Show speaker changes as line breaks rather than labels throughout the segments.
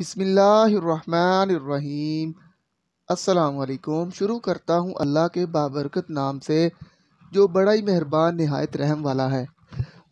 बिस्मिल्लाहिर्रहमानिर्रहीम। अस्सलामुअलैकुम। शुरू करता हूँ अल्लाह के बाबरकत नाम से जो बड़ा ही मेहरबान निहायत रहम वाला है।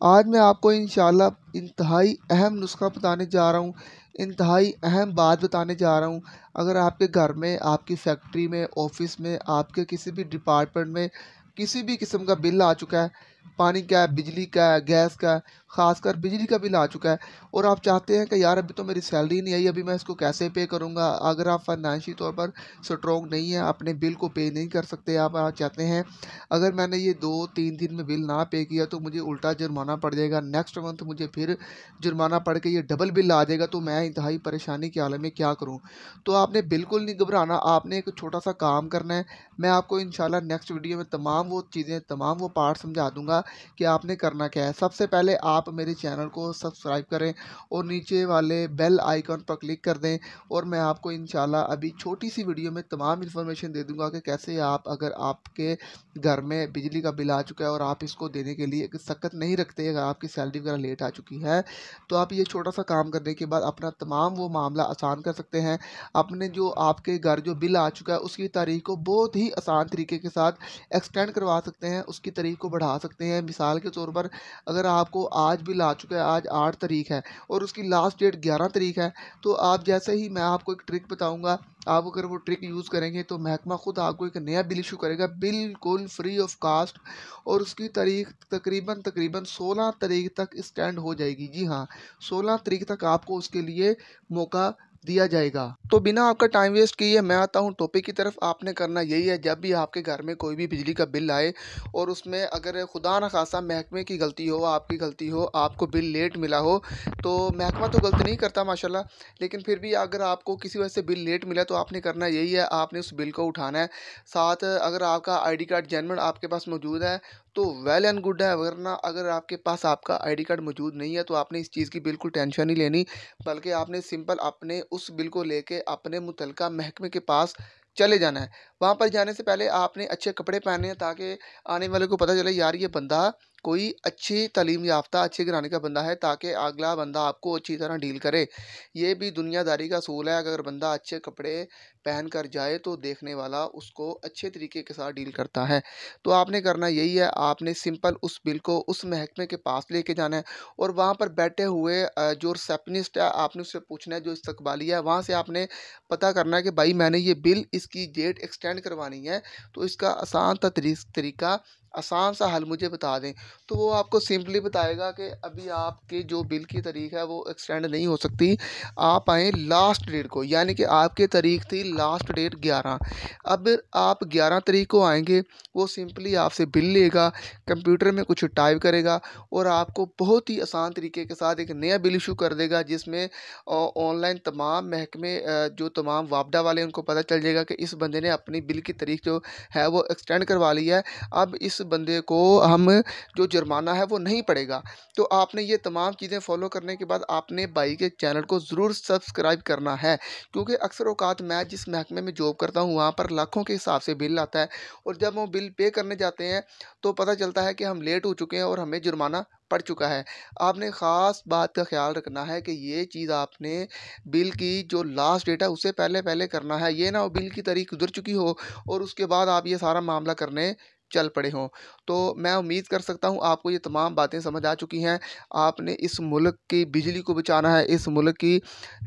आज मैं आपको इंशाल्लाह इंतहाई अहम नुस्खा बताने जा रहा हूँ, इंतहाई अहम बात बताने जा रहा हूँ। अगर आपके घर में, आपकी फैक्ट्री में, ऑफिस में, आपके किसी भी डिपार्टमेंट में किसी भी किस्म का बिल आ चुका है, पानी का है, बिजली का है, गैस का है, ख़ासकर बिजली का बिल आ चुका है और आप चाहते हैं कि यार अभी तो मेरी सैलरी नहीं आई, अभी मैं इसको कैसे पे करूँगा। अगर आप फाइनेंशियल तौर पर स्ट्रॉन्ग नहीं है, अपने बिल को पे नहीं कर सकते, आप चाहते हैं अगर मैंने ये 2-3 दिन में बिल ना पे किया तो मुझे उल्टा जुर्माना पड़ जाएगा, नेक्स्ट मंथ मुझे फिर जुर्माना पड़ के ये डबल बिल आ जाएगा, तो मैं इंतहाई परेशानी के आलम में क्या करूँ। तो आपने बिल्कुल नहीं घबराना, आपने एक छोटा सा काम करना है। मैं आपको इंशाल्लाह नेक्स्ट वीडियो में तमाम वो चीज़ें, तमाम वो पार्ट समझा दूंगा कि आपने करना क्या है। सबसे पहले आप मेरे चैनल को सब्सक्राइब करें और नीचे वाले बेल आइकन पर क्लिक कर दें और मैं आपको इंशाल्लाह अभी छोटी सी वीडियो में तमाम इन्फॉर्मेशन दे दूंगा कि कैसे आप, अगर आपके घर में बिजली का बिल आ चुका है और आप इसको देने के लिए सख्त नहीं रखते, अगर आपकी सैलरी वगैरह लेट आ चुकी है, तो आप ये छोटा सा काम करने के बाद अपना तमाम वो मामला आसान कर सकते हैं। अपने जो आपके घर जो बिल आ चुका है उसकी तारीख को बहुत ही आसान तरीके के साथ एक्सटेंड करवा सकते हैं, उसकी तारीख को बढ़ा सकते हैं। मिसाल के तौर पर अगर आपको आज बिल आ चुका है, आज 8 तारीख है और उसकी लास्ट डेट 11 तारीख है, तो आप जैसे ही, मैं आपको एक ट्रिक बताऊंगा, आप अगर वो ट्रिक यूज़ करेंगे तो महकमा खुद आपको एक नया बिल इशू करेगा बिल्कुल फ्री ऑफ कास्ट और उसकी तारीख तकरीबन तकरीबन 16 तारीख तक एक्सटेंड हो जाएगी। जी हाँ, 16 तारीख तक आपको उसके लिए मौका दिया जाएगा। तो बिना आपका टाइम वेस्ट किए मैं आता हूँ टॉपिक की तरफ। आपने करना यही है, जब भी आपके घर में कोई भी बिजली का बिल आए और उसमें अगर खुदा न खासा महकमे की गलती हो, आपकी गलती हो, आपको बिल लेट मिला हो, तो महकमा तो गलती नहीं करता माशाल्लाह, लेकिन फिर भी अगर आपको किसी वजह से बिल लेट मिला तो आपने करना यही है, आपने उस बिल को उठाना है। साथ अगर आपका आईडी कार्ड जेन्युइन आपके पास मौजूद है तो वेल एंड गुड है, वरना अगर आपके पास आपका आईडी कार्ड मौजूद नहीं है तो आपने इस चीज़ की बिल्कुल टेंशन नहीं लेनी, बल्कि आपने सिंपल अपने उस बिल को लेके अपने मुतलका महकमे के पास चले जाना है। वहाँ पर जाने से पहले आपने अच्छे कपड़े पहने हैं ताकि आने वाले को पता चले यार ये बंदा कोई अच्छी तालीम याफ्ता, अच्छे घराने का बंदा है, ताकि अगला बंदा आपको अच्छी तरह डील करे। ये भी दुनियादारी का असूल है, अगर बंदा अच्छे कपड़े पहन कर जाए तो देखने वाला उसको अच्छे तरीके के साथ डील करता है। तो आपने करना यही है, आपने सिंपल उस बिल को उस महकमे के पास लेके जाना है और वहाँ पर बैठे हुए जो रिसेप्शनिस्ट है आपने उससे पूछना है, जो इस्तकबाली है वहाँ से आपने पता करना है कि भाई मैंने ये बिल, इसकी डेट एक्सटेंड करवानी है, तो इसका आसान तरीका, आसान सा हल मुझे बता दें। तो वो आपको सिंपली बताएगा कि अभी आपके जो बिल की तारीख है वो एक्सटेंड नहीं हो सकती, आप आएँ लास्ट डेट को, यानी कि आपकी तारीख थी लास्ट डेट 11। अब आप 11 तारीख को आएँगे, वो सिंपली आपसे बिल लेगा, कंप्यूटर में कुछ टाइप करेगा और आपको बहुत ही आसान तरीके के साथ एक नया बिल इशू कर देगा, जिसमें ऑनलाइन तमाम महकमे, जो तमाम वापडा वाले, उनको पता चल जाएगा कि इस बंदे ने अपनी बिल की तारीख जो है वो एक्सटेंड करवा ली है, अब इस बंदे को हम जो जुर्माना है वो नहीं पड़ेगा। तो आपने ये तमाम चीज़ें फॉलो करने के बाद आपने भाई के चैनल को ज़रूर सब्सक्राइब करना है, क्योंकि अक्सर औकात मैं जिस महकमे में जॉब करता हूँ वहाँ पर लाखों के हिसाब से बिल आता है और जब वो बिल पे करने जाते हैं तो पता चलता है कि हम लेट हो चुके हैं और हमें जुर्माना पड़ चुका है। आपने ख़ास बात का ख़्याल रखना है कि ये चीज़ आपने बिल की जो लास्ट डेट है उससे पहले करना है, ये ना हो बिल की तारीख गुजर चुकी हो और उसके बाद आप ये सारा मामला करने चल पड़े हों। तो मैं उम्मीद कर सकता हूँ आपको ये तमाम बातें समझ आ चुकी हैं। आपने इस मुल्क की बिजली को बचाना है, इस मुल्क की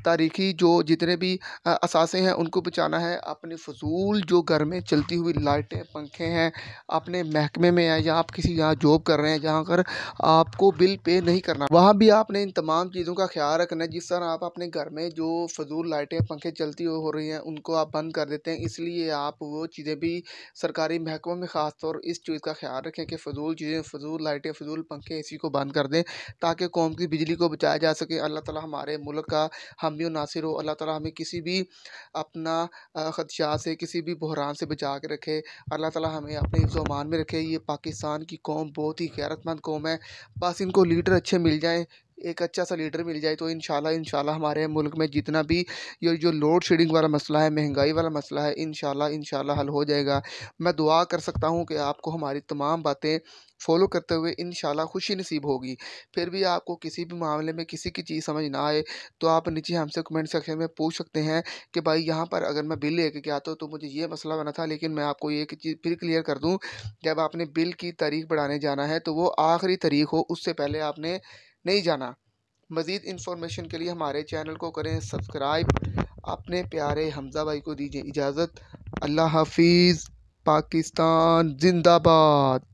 तारीखी जो जितने भी असासे हैं उनको बचाना है। अपनी फ़ज़ूल जो घर में चलती हुई लाइटें, पंखे हैं, अपने महकमे में हैं या आप किसी जहाँ जॉब कर रहे हैं जहाँ पर आपको बिल पे नहीं करना, वहाँ भी आपने इन तमाम चीज़ों का ख़्याल रखना है। जिस तरह आप अपने घर में जो फ़ज़ूल लाइटें, पंखे चलती हो रही हैं उनको आप बंद कर देते हैं, इसलिए आप वो चीज़ें भी सरकारी महकमों में ख़ास तौर इस चीज़ का ख़्याल रखें कि फ़ज़ूल चीज़ें, फ़ज़ूल लाइटें, फ़ज़ूल पंखे, एसी को बंद कर दें, ताकि कौम की बिजली को बचाया जा सके। अल्लाह ताला हमारे मुल्क का हामी और नासिर हो। अल्लाह ताला हमें किसी भी अपना ख़दशात से, किसी भी बहरान से बचा के रखे। अल्लाह ताला हमें अपने हिफ्ज़-ओ-अमान में रखे। ये पाकिस्तान की कौम बहुत ही गैरतमंद कौम है, बस इनको लीडर अच्छे मिल जाएँ, एक अच्छा सा लीडर मिल जाए तो इंशाल्लाह हमारे मुल्क में जितना भी ये जो लोड शेडिंग वाला मसला है, महंगाई वाला मसला है, इंशाल्लाह हल हो जाएगा। मैं दुआ कर सकता हूँ कि आपको हमारी तमाम बातें फ़ॉलो करते हुए इंशाल्लाह खुशी नसीब होगी। फिर भी आपको किसी भी मामले में किसी की चीज़ समझ ना आए तो आप नीचे हमसे कमेंट सेक्शन में पूछ सकते हैं कि भाई यहाँ पर अगर मैं बिल लेके गया तो मुझे ये मसला बना था, लेकिन मैं आपको एक चीज़ फिर क्लियर कर दूँ, जब आपने बिल की तारीख बढ़ाने जाना है तो वो आखिरी तारीख हो, उससे पहले आपने नहीं जाना। मज़ीद इन्फॉर्मेशन के लिए हमारे चैनल को करें सब्सक्राइब। अपने प्यारे हमज़ा भाई को दीजिए इजाज़त। अल्लाह हाफिज़। पाकिस्तान ज़िंदाबाद।